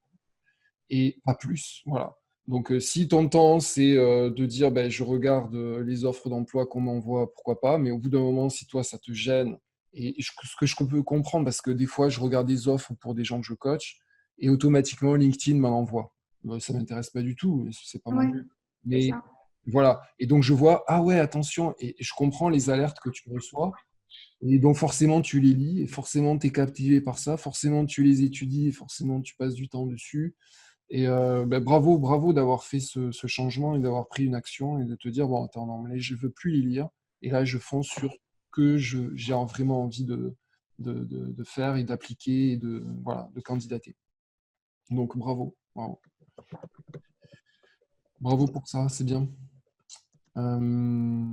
et pas plus. Voilà. Donc, si ton temps, c'est de dire, ben, je regarde les offres d'emploi qu'on m'envoie, pourquoi pas, mais au bout d'un moment, si toi, ça te gêne, ce que je peux comprendre, parce que des fois, je regarde des offres pour des gens que je coach, et automatiquement, LinkedIn m'en envoie. Ça ne m'intéresse pas du tout, c'est pas mon Ouais, but. c'est Mais ça. voilà. Et donc, je vois, ah ouais, attention, et je comprends les alertes que tu reçois. Et donc, forcément, tu les lis, et forcément, tu es captivé par ça, forcément, tu les étudies, et forcément, tu passes du temps dessus. Et ben, bravo, bravo d'avoir fait ce changement et d'avoir pris une action et de te dire, bon, attends, non, mais je ne veux plus les lire. Et là, je fonce sur ce que j'ai vraiment envie de faire et d'appliquer et voilà, de candidater. Donc, bravo, bravo. Bravo pour ça, c'est bien. Euh,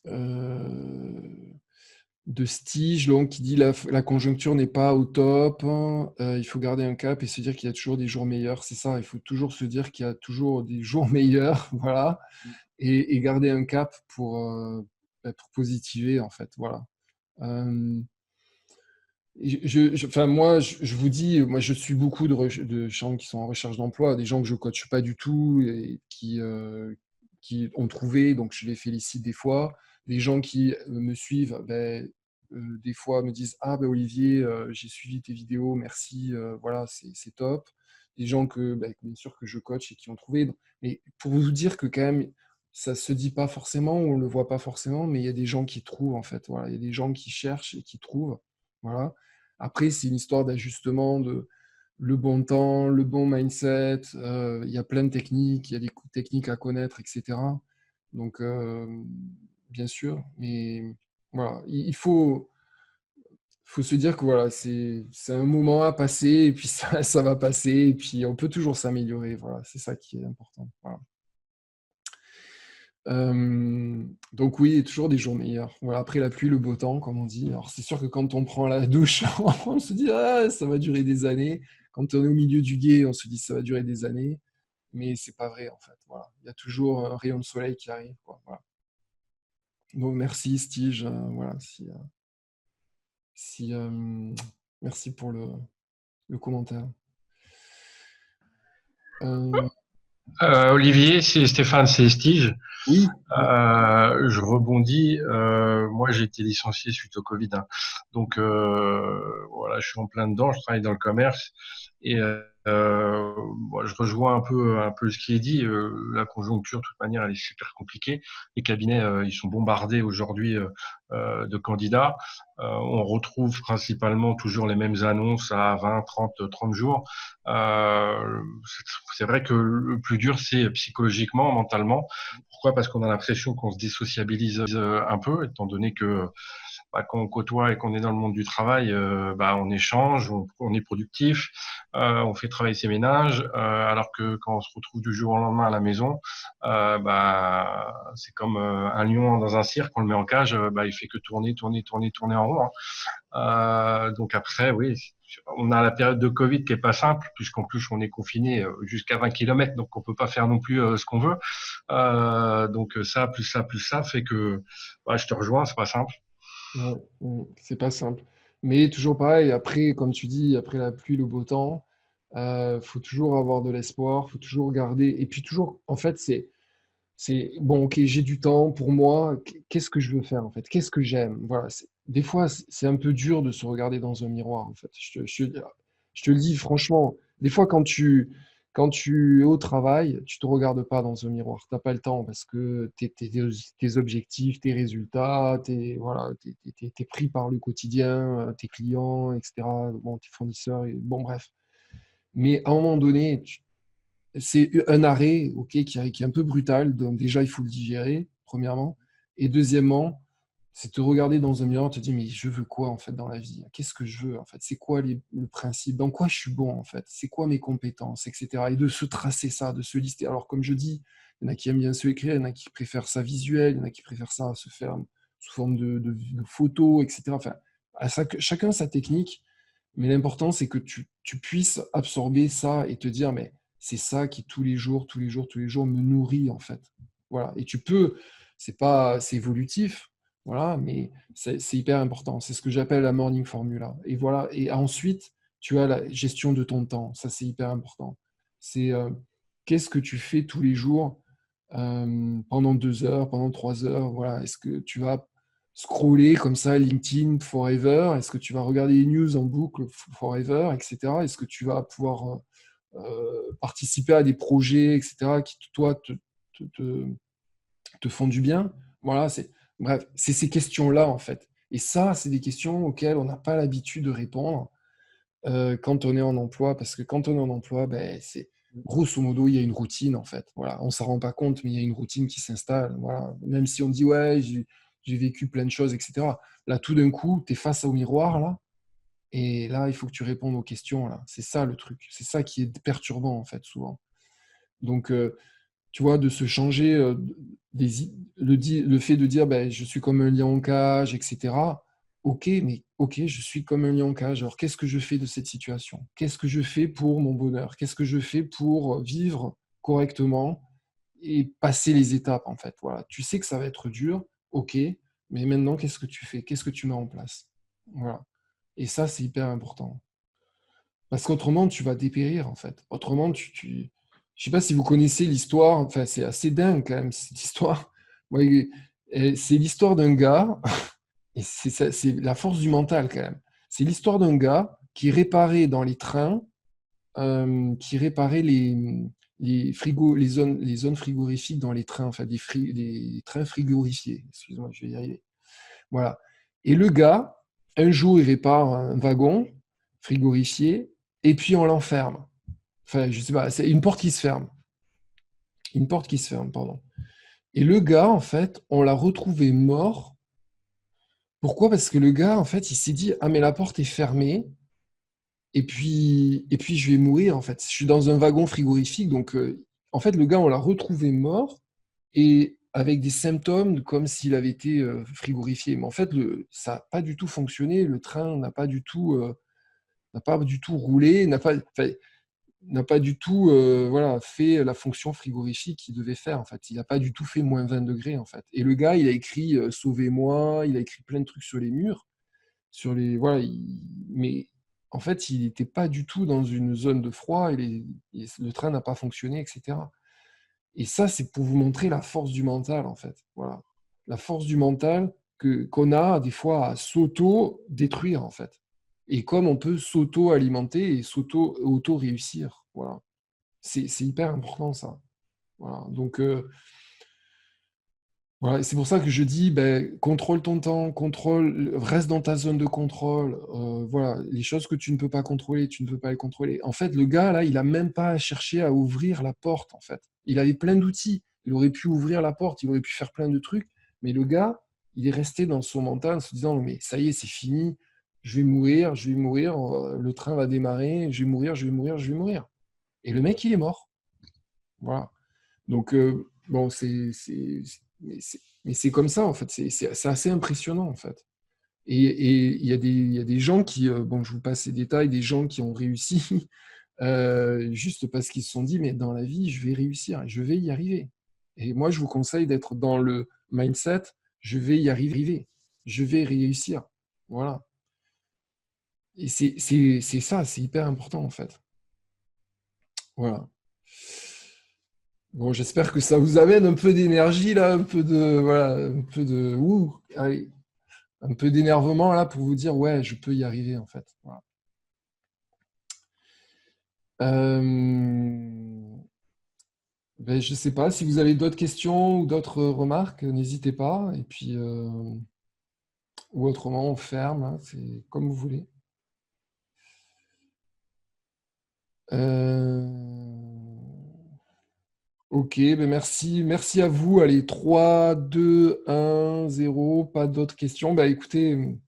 euh, de Stige, donc, qui dit la conjoncture n'est pas au top, hein, il faut garder un cap et se dire qu'il y a toujours des jours meilleurs. C'est ça, il faut toujours se dire qu'il y a toujours des jours meilleurs, voilà, et garder un cap pour positiver, en fait, voilà. Euh, enfin, moi, je vous dis, moi, je suis beaucoup de gens qui sont en recherche d'emploi, des gens que je ne coache pas du tout et qui ont trouvé, donc je les félicite des fois. Des gens qui me suivent, ben, des fois me disent, ah ben Olivier, j'ai suivi tes vidéos, merci, voilà, c'est top. Des gens ben, bien sûr que je coach et qui ont trouvé. Mais pour vous dire que quand même, ça se dit pas forcément, on le voit pas forcément, mais il y a des gens qui trouvent en fait. Voilà, il y a des gens qui cherchent et qui trouvent. Voilà. Après, c'est une histoire d'ajustement, de le bon temps, le bon mindset. Il y a plein de techniques, il y a des techniques à connaître, etc. Donc, bien sûr, mais voilà, il faut se dire que voilà, c'est un moment à passer, et puis ça va passer, et puis on peut toujours s'améliorer. Voilà, c'est ça qui est important. Voilà. Donc oui, il y a toujours des jours meilleurs. Voilà, après la pluie, le beau temps, comme on dit. Alors c'est sûr que quand on prend la douche, on se dit ah, ça va durer des années. Quand on est au milieu du gué, on se dit ça va durer des années. Mais c'est pas vrai en fait. Voilà. Il y a toujours un rayon de soleil qui arrive, quoi. Voilà. Donc merci Stige. Voilà, si, merci pour le commentaire. Euh, Olivier, c'est Stéphane, c'est Stige. oui, Je rebondis. Moi, j'ai été licencié suite au Covid, hein. Donc voilà, je suis en plein dedans. Je travaille dans le commerce et bon, je rejoins un peu ce qui est dit. La conjoncture, de toute manière, elle est super compliquée. Les cabinets, ils sont bombardés aujourd'hui de candidats. On retrouve principalement toujours les mêmes annonces à 20, 30 jours. C'est vrai que le plus dur, c'est psychologiquement, mentalement. Pourquoi? Parce qu'on a l'impression qu'on se désociabilise un peu, étant donné que quand on côtoie et qu'on est dans le monde du travail, on échange, on est productif, on fait travailler ses ménages, alors que quand on se retrouve du jour au lendemain à la maison, c'est comme un lion dans un cirque, on le met en cage, il fait que tourner, tourner, tourner, tourner en rond, hein. Donc après, oui, on a la période de Covid qui est pas simple, puisqu'en plus on est confiné jusqu'à 20 km, donc on peut pas faire non plus ce qu'on veut. Donc ça, plus ça, plus ça, fait que je te rejoins, c'est pas simple. ouais, c'est pas simple. Mais toujours pareil, après, comme tu dis, après la pluie, le beau temps, faut toujours avoir de l'espoir, faut toujours garder. Et puis toujours, en fait, c'est bon, ok, j'ai du temps pour moi, qu'est-ce que je veux faire en fait? Qu'est-ce que j'aime? Voilà, des fois, c'est un peu dur de se regarder dans un miroir en fait. Je te le dis franchement, des fois, Quand tu es au travail, tu ne te regardes pas dans un miroir. Tu n'as pas le temps parce que tes objectifs, tes résultats, voilà, t'es pris par le quotidien, tes clients, etc. Bon, tes fournisseurs, bon, bref. Mais à un moment donné, c'est un arrêt qui est un peu brutal. Donc déjà, il faut le digérer, premièrement. Et deuxièmement, c'est te regarder dans un miroir, te dire, mais je veux quoi en fait dans la vie? Qu'est-ce que je veux en fait? C'est quoi le principe? Dans quoi je suis bon en fait? C'est quoi mes compétences, etc. Et de se tracer ça, de se lister. Alors comme je dis, il y en a qui aiment bien se écrire, il y en a qui préfèrent ça visuel, il y en a qui préfèrent ça se faire sous forme de photos, etc. Enfin, chacun sa technique, mais l'important c'est que tu puisses absorber ça et te dire, mais c'est ça qui tous les jours me nourrit en fait. Voilà. Et c'est évolutif. Voilà, mais c'est hyper important. C'est ce que j'appelle la morning formula. Et voilà. Et ensuite, tu as la gestion de ton temps. Ça, c'est hyper important. C'est qu'est-ce que tu fais tous les jours pendant 2 heures, pendant 3 heures. Voilà. Est-ce que tu vas scroller comme ça LinkedIn forever? Est-ce que tu vas regarder les news en boucle forever, etc. Est-ce que tu vas pouvoir participer à des projets, etc., qui, toi, te font du bien? Voilà, bref, c'est ces questions-là, en fait. Et ça, c'est des questions auxquelles on n'a pas l'habitude de répondre quand on est en emploi, parce que quand on est en emploi, ben, grosso modo, il y a une routine, en fait. Voilà, on ne s'en rend pas compte, mais il y a une routine qui s'installe. Voilà. Même si on dit, ouais, j'ai vécu plein de choses, etc. Là, tout d'un coup, tu es face au miroir, là, et là, il faut que tu répondes aux questions, là. C'est ça, le truc. C'est ça qui est perturbant, en fait, souvent. Donc, tu vois, de se changer, le fait de dire ben, je suis comme un lion en cage, etc. Ok, mais ok, je suis comme un lion en cage. Alors, qu'est-ce que je fais de cette situation? Qu'est-ce que je fais pour mon bonheur? Qu'est-ce que je fais pour vivre correctement et passer les étapes, en fait? Voilà. Tu sais que ça va être dur, ok, mais maintenant, qu'est-ce que tu fais? Qu'est-ce que tu mets en place? Voilà. Et ça, c'est hyper important. Parce qu'autrement, tu vas dépérir, en fait. Autrement, je sais pas si vous connaissez l'histoire, enfin, c'est assez dingue quand même, cette histoire. Ouais, c'est l'histoire d'un gars, et c'est la force du mental quand même. C'est l'histoire d'un gars qui réparait dans les trains, qui réparait les zones frigorifiques dans les trains, enfin, des trains frigorifiés. Excuse-moi, je vais y arriver. Voilà. Et le gars, un jour, il répare un wagon frigorifié, et puis on l'enferme. Enfin, je sais pas, c'est une porte qui se ferme. Une porte qui se ferme, pardon. Et le gars, en fait, on l'a retrouvé mort. Pourquoi? Parce que le gars, en fait, il s'est dit, ah, mais la porte est fermée, et puis je vais mourir, en fait. Je suis dans un wagon frigorifique, donc, en fait, le gars, on l'a retrouvé mort, et avec des symptômes comme s'il avait été frigorifié. Mais en fait, ça n'a pas du tout fonctionné. Le train n'a pas du tout roulé, n'a pas du tout voilà, fait la fonction frigorifique qu'il devait faire. En fait. Il n'a pas du tout fait moins 20 degrés. En fait. Et le gars, il a écrit Sauvez-moi, il a écrit plein de trucs sur les murs. Voilà, mais en fait, il n'était pas du tout dans une zone de froid, le train n'a pas fonctionné, etc. Et ça, c'est pour vous montrer la force du mental, en fait. Voilà. La force du mental qu'on a des fois à s'auto-détruire, en fait. Et comme on peut s'auto-alimenter et auto-réussir. Voilà. C'est hyper important, ça. Voilà. Donc, voilà. C'est pour ça que je dis, ben, contrôle ton temps, reste dans ta zone de contrôle. Voilà. Les choses que tu ne peux pas contrôler, tu ne peux pas les contrôler. En fait, le gars, là, il n'a même pas cherché à ouvrir la porte, en fait. Il avait plein d'outils. Il aurait pu ouvrir la porte, il aurait pu faire plein de trucs. Mais le gars, il est resté dans son mental en se disant, mais ça y est, c'est fini. Je vais mourir, le train va démarrer, je vais mourir, je vais mourir, je vais mourir. Et le mec, il est mort. Voilà. Donc, bon, mais c'est comme ça, en fait. C'est assez impressionnant, en fait. Et il y a des gens qui, bon, je vous passe ces détails, des gens qui ont réussi juste parce qu'ils se sont dit, mais dans la vie, je vais réussir, je vais y arriver. Et moi, je vous conseille d'être dans le mindset, je vais y arriver, je vais réussir. Voilà. Et c'est ça, c'est hyper important, en fait. Voilà. Bon, j'espère que ça vous amène un peu d'énergie là, voilà, allez, un peu d'énervement là pour vous dire ouais, je peux y arriver en fait. Voilà. Ben, je ne sais pas, si vous avez d'autres questions ou d'autres remarques, n'hésitez pas. Et puis, ou autrement, on ferme, hein, c'est comme vous voulez. Ok, ben merci. Merci à vous. Allez, 3, 2, 1, 0. Pas d'autres questions. Ben, écoutez,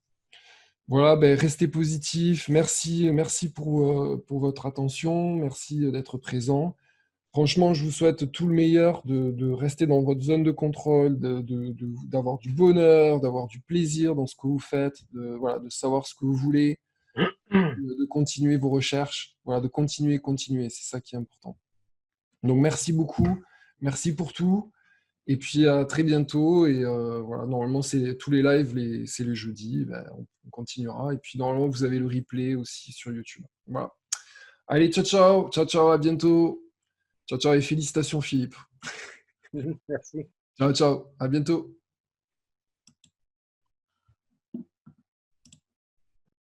voilà, ben, restez positifs. Merci pour votre attention. Merci d'être présent. Franchement, je vous souhaite tout le meilleur, de rester dans votre zone de contrôle, d'avoir du bonheur, d'avoir du plaisir dans ce que vous faites, voilà, de savoir ce que vous voulez, de continuer vos recherches, voilà, de continuer. C'est ça qui est important. Donc, merci beaucoup. Merci pour tout. Et puis, à très bientôt. Et voilà, normalement, c'est tous les lives, c'est les jeudis. Ben, on continuera. Et puis, normalement, vous avez le replay aussi sur YouTube. Voilà. Allez, ciao, ciao. Ciao, ciao. À bientôt. Ciao, ciao et félicitations Philippe. Merci. Ciao, ciao. À bientôt.